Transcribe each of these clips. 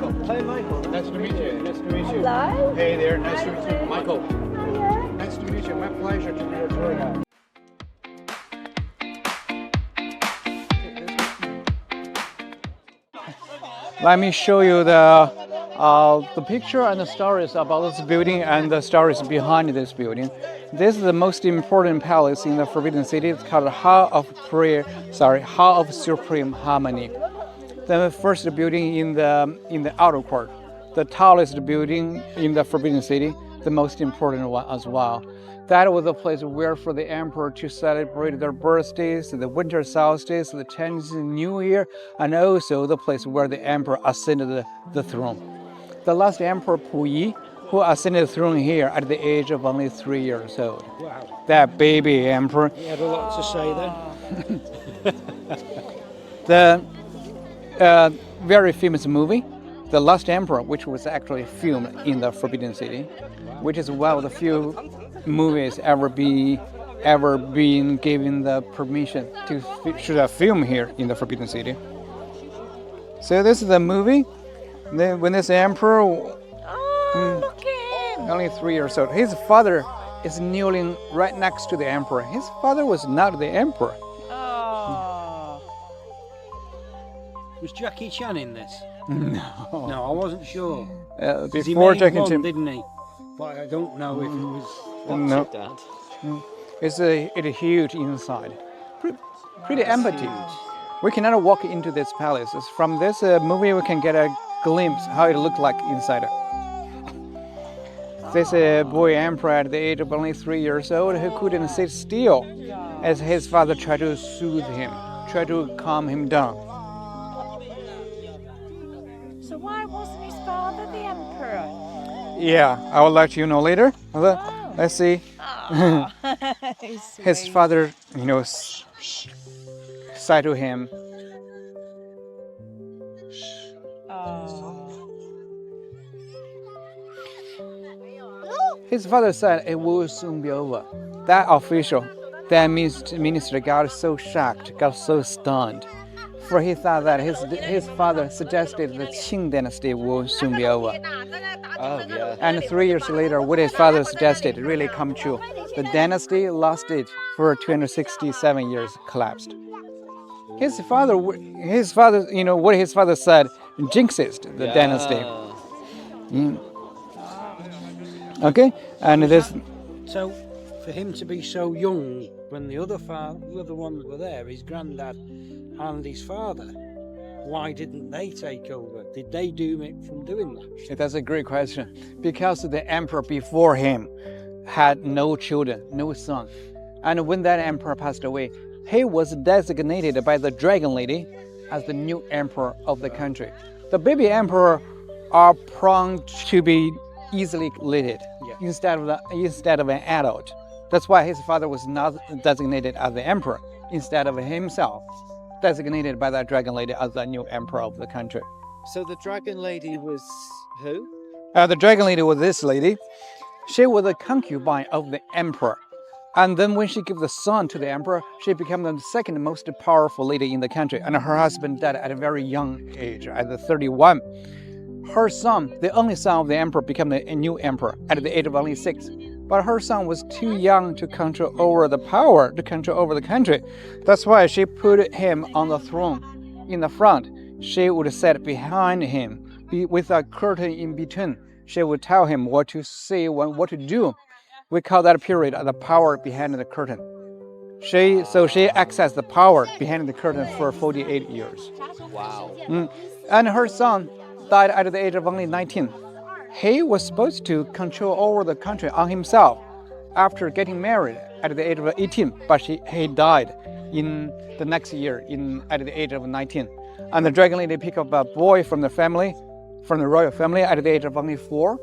Michael. Hi, Michael. Nice to meet you. Nice to meet you. Hello. Hey there. Nice to meet you, Michael. Hiya. Nice to meet you. My pleasure to be your tour guide. Let me show you the picture and the stories about this building and the stories behind this building. This is the most important palace in the Forbidden City. It's called Hall of Supreme Harmony. The first building in the outer court, the tallest building in the Forbidden City, the most important one as well. That was the place where for the emperor to celebrate their birthdays, the winter solstice, the Chinese New Year, and also the place where the emperor ascended the throne. The last emperor Puyi, who ascended the throne here at the age of only 3 years old. Wow. That baby emperor. He had a lot to say then. The very famous movie, The Last Emperor, which was actually filmed in the Forbidden City, which is one of the few movies ever been given the permission to shoot a film here in the Forbidden City. So this is the movie. When this emperor, Look at him. only 3 years old, his father is kneeling right next to the emperor. His father was not the emperor. Oh. Was Jackie Chan in this? No. No, I wasn't sure. He Before made Jackie one, Chan, didn't he? But I don't know if it was. no. Dad? It's huge inside, pretty empty. We cannot walk into this palace. From this movie, we can get a glimpse how it looked like inside. This boy emperor at the age of only 3 years old who couldn't sit still as his father tried to soothe him, tried to calm him down. So why wasn't his father the emperor? Yeah, I will let you know later. Let's see. Oh. His father, said to him, his father said it will soon be over. That minister got so shocked, got so stunned, for he thought that his father suggested the Qing dynasty will soon be over. Oh, yeah. And 3 years later, what his father suggested really come true. The dynasty lasted for 267 years, collapsed. His father, what his father said, jinxed the dynasty. Okay, and this. So, for him to be so young when the other ones were there, his granddad and his father, why didn't they take over? Did they doom it from doing that? That's a great question. Because the emperor before him had no children, no son. And when that emperor passed away, he was designated by the Dragon Lady as the new emperor of the country. The baby emperor are prone to be easily led instead of an adult. That's why his father was not designated as the emperor, instead of himself designated by that Dragon Lady as the new emperor of the country. So the Dragon Lady was who? The Dragon Lady was this lady. She was a concubine of the emperor. And then when she gave the son to the emperor, she became the second most powerful lady in the country. And her husband died at a very young age, at 31. Her son, the only son of the emperor, became a new emperor at the age of only 6. But her son was too young to control over the power, to control over the country. That's why she put him on the throne in the front. She would sit behind him with a curtain in between. She would tell him what to say, what to do. We call that period the power behind the curtain. She accessed the power behind the curtain for 48 years. Wow. And her son died at the age of only 19. He was supposed to control over the country on himself after getting married at the age of 18, but he died in the next year at the age of 19. And the Dragon Lady picked up a boy from the royal family at the age of only 4.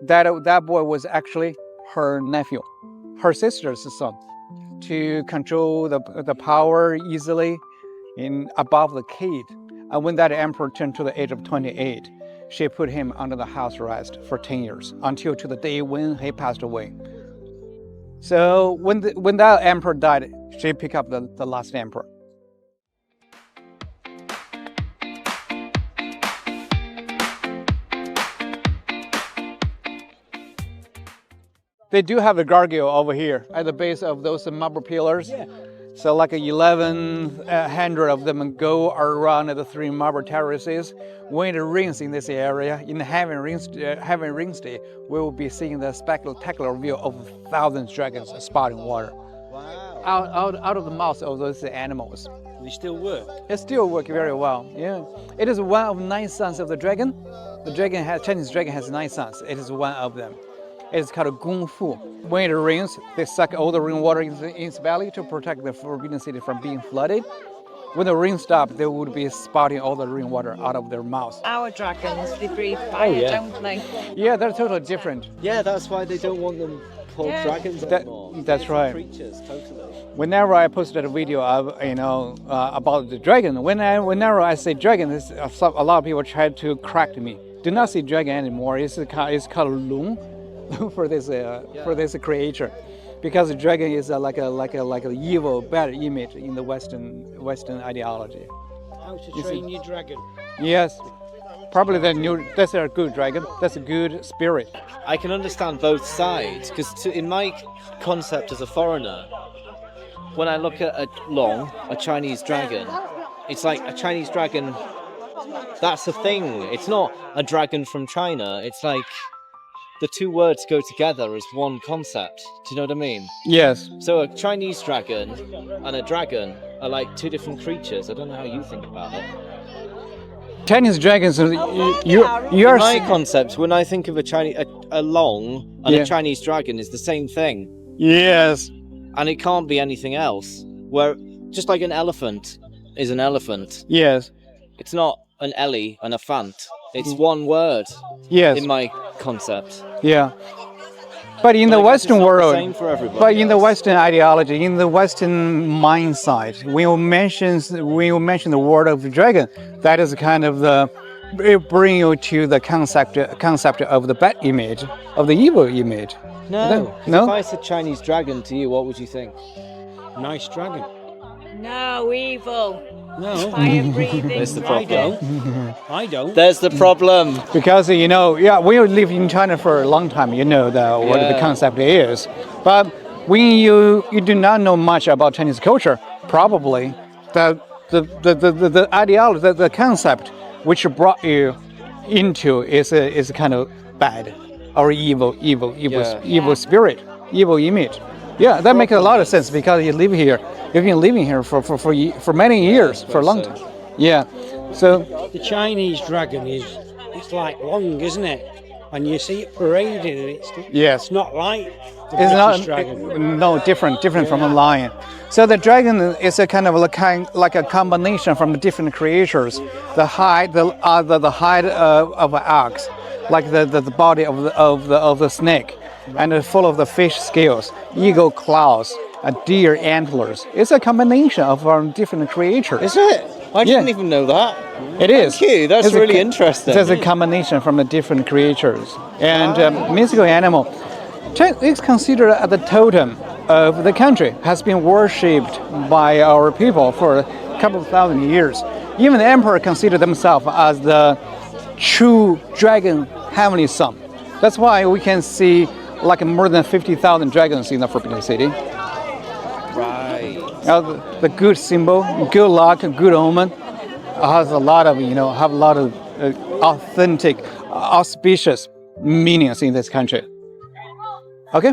That boy was actually her nephew, her sister's son, to control the power easily above the kid. And when that emperor turned to the age of 28, she put him under the house arrest for 10 years until to the day when he passed away. So when that emperor died, she picked up the last emperor. They do have a gargoyle over here at the base of those marble pillars. Yeah. So like 1,100 of them go around the 3 marble terraces. When it rains in this area, in heavy rains day, we will be seeing the spectacular view of thousands of dragons spouting water Wow. out of the mouths of those animals. They still work. It still works very well. Yeah, it is one of 9 sons of the dragon. Chinese dragon has 9 sons. It is one of them. It is called Gong Fu. When it rains, they suck all the rainwater in its belly to protect the Forbidden City from being flooded. When the rain stops, they would be spouting all the rainwater out of their mouths. Our dragons, they breathe fire, yeah. don't they? Yeah, they're totally different. Yeah, that's why they don't want them called Yeah. dragons anymore. That's right. Creatures, totally. Whenever I posted a video of about the dragon, whenever I say dragon, a lot of people try to correct me. Do not say dragon anymore. It's called Long for this creature, because the dragon is like a evil, bad image in the Western ideology. How to train your dragon. Yes, probably that's a good dragon. That's a good spirit. I can understand both sides because in my concept as a foreigner, when I look at a Chinese dragon, it's like a Chinese dragon. That's the thing. It's not a dragon from China. It's like the 2 words go together as one concept. Do you know what I mean? Yes. So a Chinese dragon and a dragon are like 2 different creatures. I don't know how you think about it. Chinese dragons. You In my are. concept, when I think of a long and Yeah. a Chinese dragon is the same thing, Yes. and it can't be anything else. Where just like an elephant is an elephant, Yes. it's not an Ellie and a Fant. It's one word Yes. in my concept. Yeah. But in the I guess Western it's not the world, same for everybody but in the else. Western ideology, in the Western mindset, when you mention the word of the dragon, that is kind of it bring you to the concept of the bad image, of the evil image. No. No? If I said Chinese dragon to you, what would you think? Nice dragon. No, evil. No, Fire breathing. There's the I problem. don't. I don't. There's the problem. Because when you live in China for a long time, you know what the Yeah. concept is. But when you do not know much about Chinese culture, probably the ideology, the concept which brought you into is kind of bad or evil spirit, evil image. Yeah, that makes a lot of sense because you live here. You've been living here for many years, for a long time. Yeah. So The Chinese dragon it's like long, isn't it? And you see it parading, and yes. it's not like the It's British not dragon. no different from a lion. So the dragon is a kind of like a combination from different creatures. The hide of an ox, like the body of the snake, and full of the fish scales, eagle claws, deer antlers. It's a combination of different creatures. Is it? I didn't even know that. It is. Thank you. That's It's a really co- interesting. There's a combination from the different creatures and mythical animal. It's considered the totem of the country. Has been worshipped by our people for a couple of thousand years. Even the emperor considered themselves as the true dragon heavenly son. That's why we can see like more than 50,000 dragons in the Forbidden City. Right. The good symbol, good luck, good omen, has a lot of authentic, auspicious meanings in this country. Okay.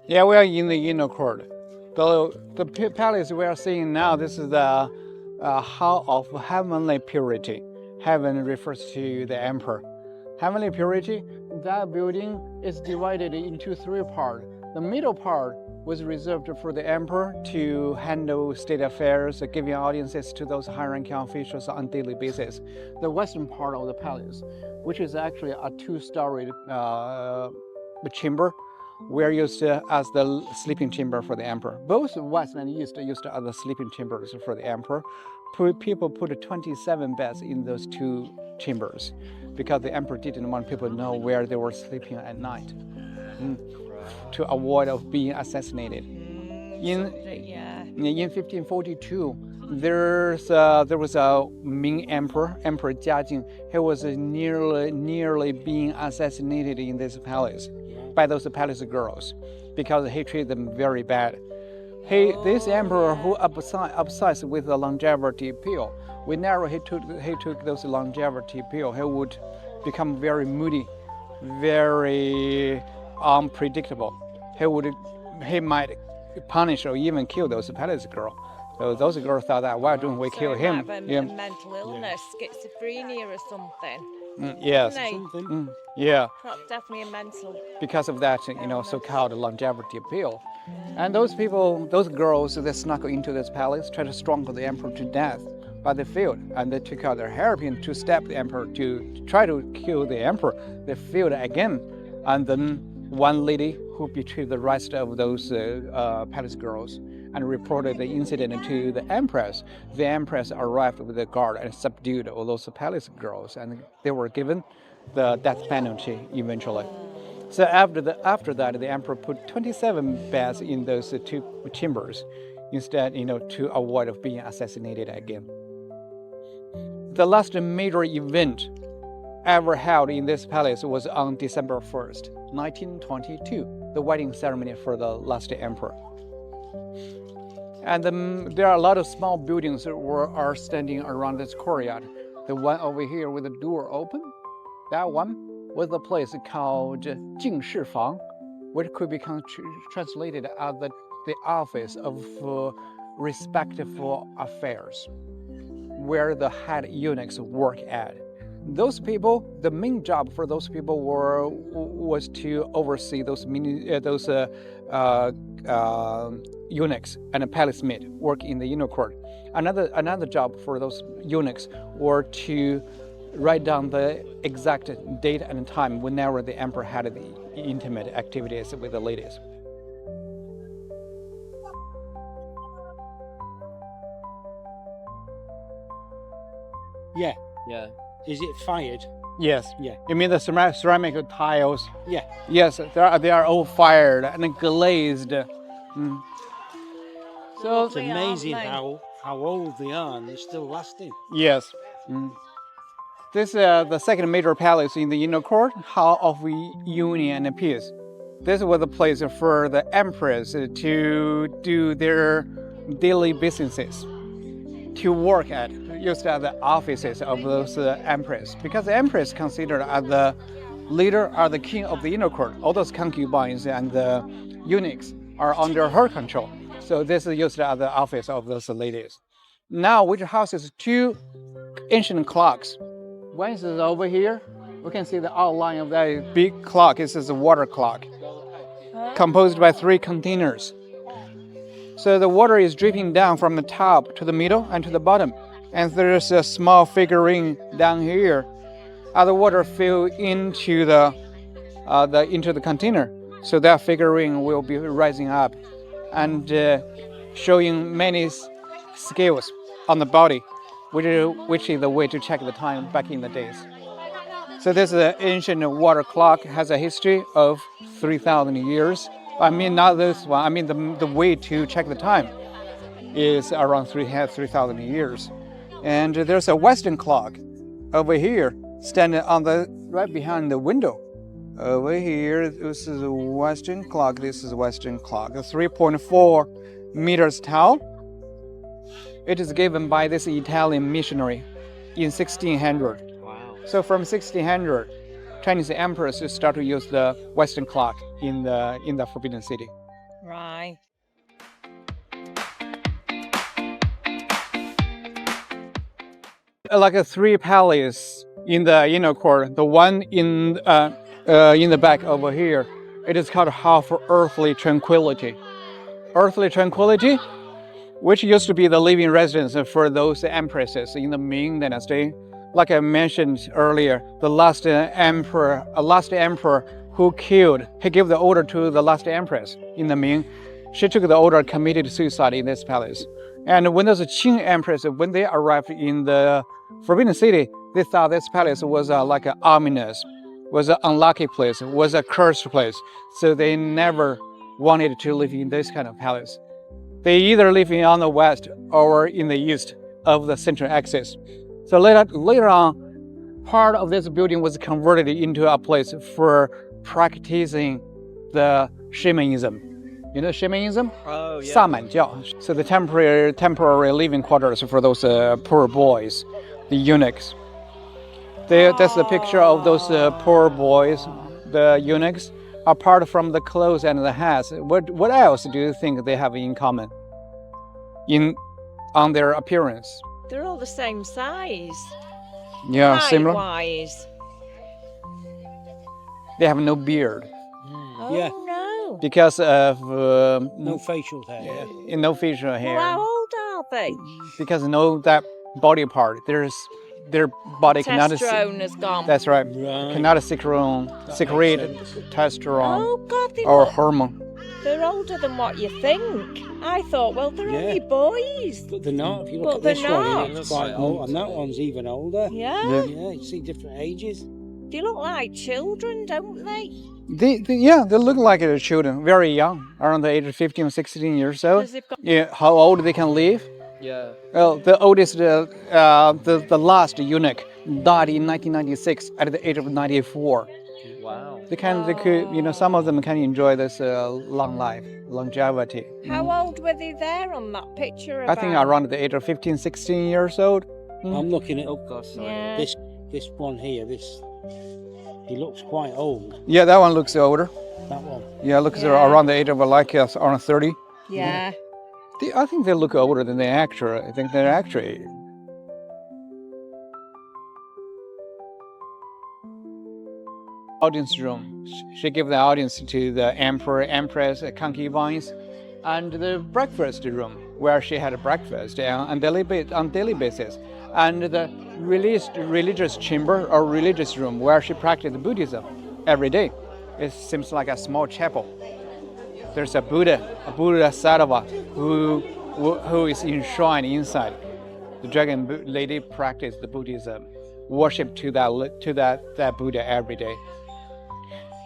Yeah, we are in the inner court. The palace we are seeing now, this is the hall of heavenly purity. Heaven refers to the emperor. Heavenly purity, that building is divided into 3 parts. The middle part was reserved for the emperor to handle state affairs, giving audiences to those high-ranking officials on a daily basis. The western part of the palace, which is actually a 2-story chamber, were used as the sleeping chamber for the emperor. Both west and east used as the sleeping chambers for the emperor. People put 27 beds in those 2 chambers because the emperor didn't want people to know where they were sleeping at night to avoid of being assassinated. In Subject, yeah. in 1542, there was a Ming emperor, Emperor Jiajing. He was nearly being assassinated in this palace by those palace girls because he treated them very bad. This emperor who obsessed with the longevity pill. Whenever he took those longevity pill, he would become very moody, very unpredictable. He might punish or even kill those palace girls. So those girls thought that why don't we kill So him? Might have a mental illness, schizophrenia or something. Yes. Something. Yeah. Definitely a mental. Because of that, so-called longevity pill. And those people, those girls, they snuck into this palace, tried to strangle the emperor to death, but they failed. And they took out their hairpin to stab the emperor, to try to kill the emperor. They failed again. And then one lady who betrayed the rest of those palace girls and reported the incident to the empress. The empress arrived with a guard and subdued all those palace girls, and they were given the death penalty eventually. So after that, the emperor put 27 beds in those two chambers, instead, to avoid of being assassinated again. The last major event ever held in this palace was on December 1st, 1922, the wedding ceremony for the last emperor. And there are a lot of small buildings that are standing around this courtyard. The one over here with the door open, that one was a place called Jingshi Fang, which could be translated as the office of respectful affairs, where the head eunuchs work at. Those people, the main job for those people was to oversee those eunuchs and palace maid work in the inner court. Another job for those eunuchs were to write down the exact date and time whenever the emperor had the intimate activities with the ladies. Yeah. Yeah. Is it fired? Yes. Yeah. You mean the ceramic tiles? Yeah. Yes, they are all fired and glazed. Mm. So It's amazing how old they are and they're still lasting. yes. Mm. This is the second major palace in the inner court, Hall of Union and Peace. This was the place for the emperors to do their daily businesses, to work at, used as the offices of those emperors, because the empress considered as the leader or the king of the inner court. All those concubines and the eunuchs are under her control. So this is used as the office of those ladies. Now, which houses two ancient clocks. One is over here. We can see the outline of that big clock. This is a water clock, composed by 3 containers. So the water is dripping down from the top to the middle and to the bottom. And there's a small figurine down here. As the water fill into the container, so that figurine will be rising up and showing many scales on the body, which is the way to check the time back in the days. So this ancient water clock has a history of 3,000 years. I mean, not this one. I mean, the way to check the time is around 3,000 years. And there's a Western clock over here, standing on right behind the window. Over here, this is a Western clock. This is a Western clock, a 3.4 meters tall. It is given by this Italian missionary in 1600. Wow. So from 1600, Chinese emperors start to use the Western clock in the Forbidden City. Right. Like a 3 palaces in the inner court. The one in the back over here, it is called Hall for Earthly Tranquility. Earthly Tranquility, which used to be the living residence for those empresses in the Ming Dynasty. Like I mentioned earlier, the last emperor who killed, he gave the order to the last empress in the Ming. She took the order, committed suicide in this palace. And when those Qing emperors, when they arrived in the Forbidden City, they thought this palace was like an ominous, was an unlucky place, was a cursed place. So they never wanted to live in this kind of palace. They either live on the west or in the east of the central axis. So later on, part of this building was converted into a place for practicing the shamanism. You know shamanism? Oh, yeah. 萨满教. So the temporary living quarters for those poor boys, the eunuchs. That's the picture of those poor boys, the eunuchs, apart from the clothes and the hats. What else do you think they have in common on their appearance? They're all the same size. Yeah, similar. Height-wise. They have no beard Oh, Yeah. no. because of No facial hair. Yeah. no facial Well, hair. how old are they? Because no that body part. Their body cannot. Testosterone has gone. That's right. Right. Cannot secrete sense. testosterone Oh, God, or they're hormone. older than what you think. I thought, well, they're Yeah. only boys. But they're not. If you But look at they're this one, not. it's quite old, and that one's even older. Yeah. Yeah, you see different ages. They look like children, don't they? They look like children, very young, around the age of 15 or 16 years old. Because they've got Yeah, how old they can live? Yeah. Well, the oldest, the last eunuch died in 1996 at the age of 94. Wow. They could, some of them can enjoy this long life, longevity. How old were they there on that picture? I think around the age of 15, 16 years old. I'm looking at Oh gosh, sorry. Yeah. this one here. He looks quite old. Yeah, that one looks older. That one. Yeah, looks Yeah. around the age of around 30. Yeah. I think they look older than they actually. I think they're actually. Audience room. She gave the audience to the emperor, empress, concubines, and the breakfast room where she had a breakfast on daily basis, and the religious chamber or religious room where she practiced Buddhism every day. It seems like a small chapel. There's a Buddha Sattva who is enshrined inside. The dragon lady practiced the Buddhism, worship to that Buddha every day.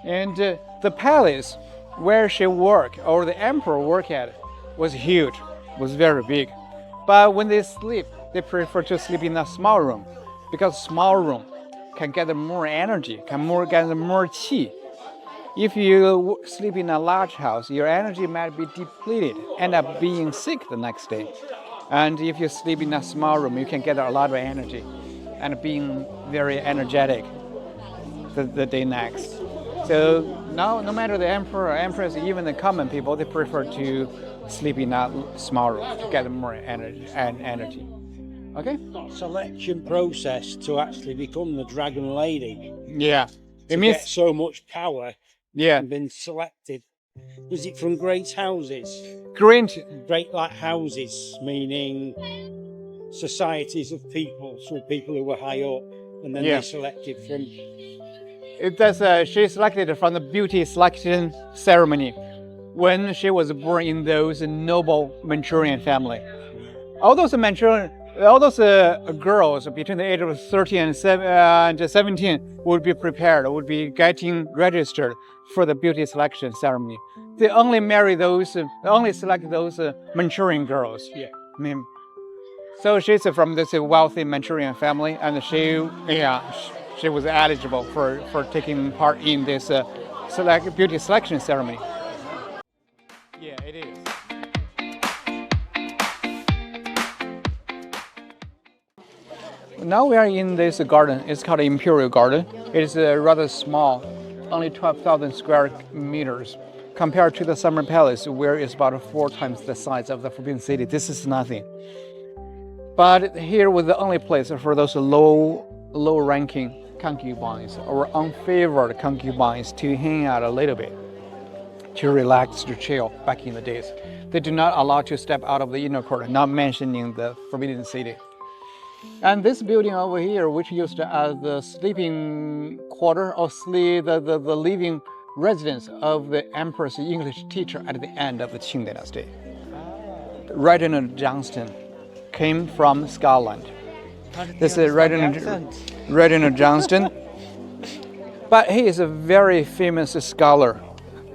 And the palace where she worked, or the emperor worked at, was huge, was very big. But when they sleep, they prefer to sleep in a small room, because small room can gather more energy, gather more qi. If you sleep in a large house, your energy might be depleted, end up being sick the next day. And if you sleep in a small room, you can gather a lot of energy and being very energetic the day next. So now, no matter the emperor or empress, even the common people, they prefer to sleep in a small room to get more energy. Okay? Selection process to actually become the dragon lady. Yeah. To get so much power yeah. and been selected. Was it from great houses? Great. Great like houses, meaning societies of people, so people who were high up, and then they selected from. She selected from the beauty selection ceremony when she was born in those noble Manchurian family. All those girls between the age of 13 and 17 would be prepared, would be getting registered for the beauty selection ceremony. They only select those Manchurian girls. Yeah. I mean, so she's from this wealthy Manchurian family, and she was eligible for taking part in this beauty selection ceremony. Yeah, it is. Now we are in this garden. It's called Imperial Garden. It is rather small, only 12,000 square meters, compared to the Summer Palace, where it's about 4 times the size of the Forbidden City. This is nothing. But here was the only place for those low-ranking concubines or unfavored concubines to hang out a little bit, to relax, to chill back in the days. They do not allow to step out of the inner court, not mentioning the Forbidden City. And this building over here, which used as the sleeping quarter or the living residence of the emperor's English teacher at the end of the Qing dynasty. Reginald Johnston came from Scotland. This is Reginald Johnston. But he is a very famous scholar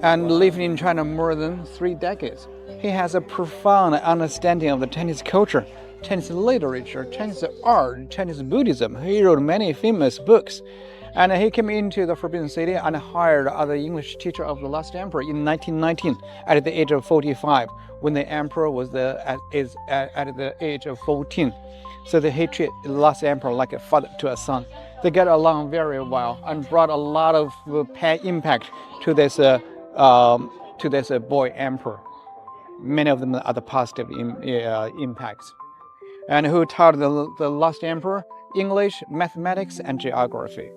and living in China more than 3 decades. He has a profound understanding of the Chinese culture, Chinese literature, Chinese art, Chinese Buddhism. He wrote many famous books. And he came into the Forbidden City and hired as the English teacher of the last emperor in 1919 at the age of 45, when the emperor was at the age of 14. So he treated the last emperor like a father to a son. They get along very well and brought a lot of impact to this boy emperor. Many of them are the positive impacts. And who taught the last emperor English, mathematics, and geography.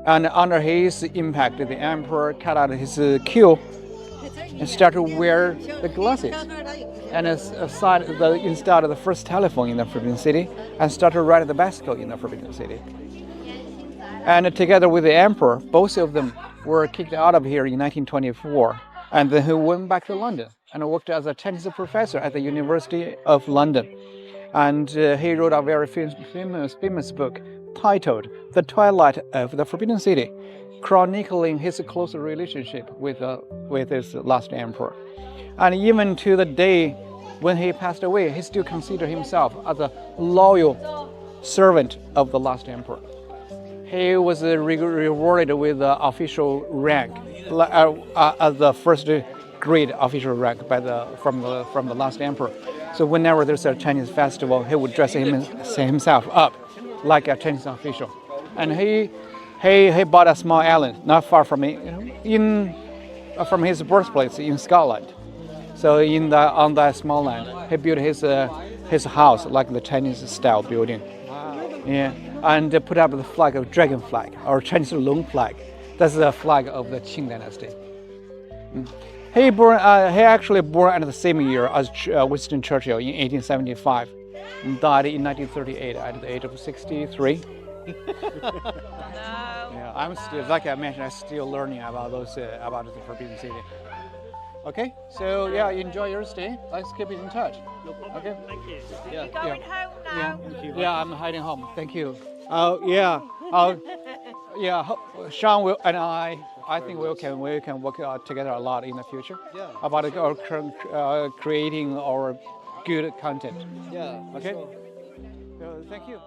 And under his impact, the emperor cut out his queue and started to wear the glasses. And installed the first telephone in the Forbidden City and started riding the bicycle in the Forbidden City. And together with the emperor, both of them were kicked out of here in 1924. And then he went back to London and worked as a Chinese professor at the University of London. And he wrote a very famous book titled The Twilight of the Forbidden City, chronicling his close relationship with his last emperor. And even to the day when he passed away, he still considered himself as a loyal servant of the last emperor. He was rewarded with the official rank, as the first grade official rank from the last emperor. So whenever there's a Chinese festival, he would dress himself up like a Chinese official. And he bought a small island not far from from his birthplace in Scotland. So on that small land, he built his house like the Chinese style building. Yeah, and put up the flag of dragon flag or Chinese long flag. That's the flag of the Qing dynasty. He actually born at the same year as Winston Churchill in 1875, and died in 1938 at the age of 63. Yeah, I'm still, like I mentioned, I'm still learning about about the Forbidden City. Okay, so yeah, enjoy your stay. Let's keep it in touch. No problem. Okay. Thank you. You're going home now. Yeah, I'm heading home. Thank you. Shaun and I think we can work together a lot in the future. Yeah. About creating our good content. Yeah. Okay. Sure. Thank you.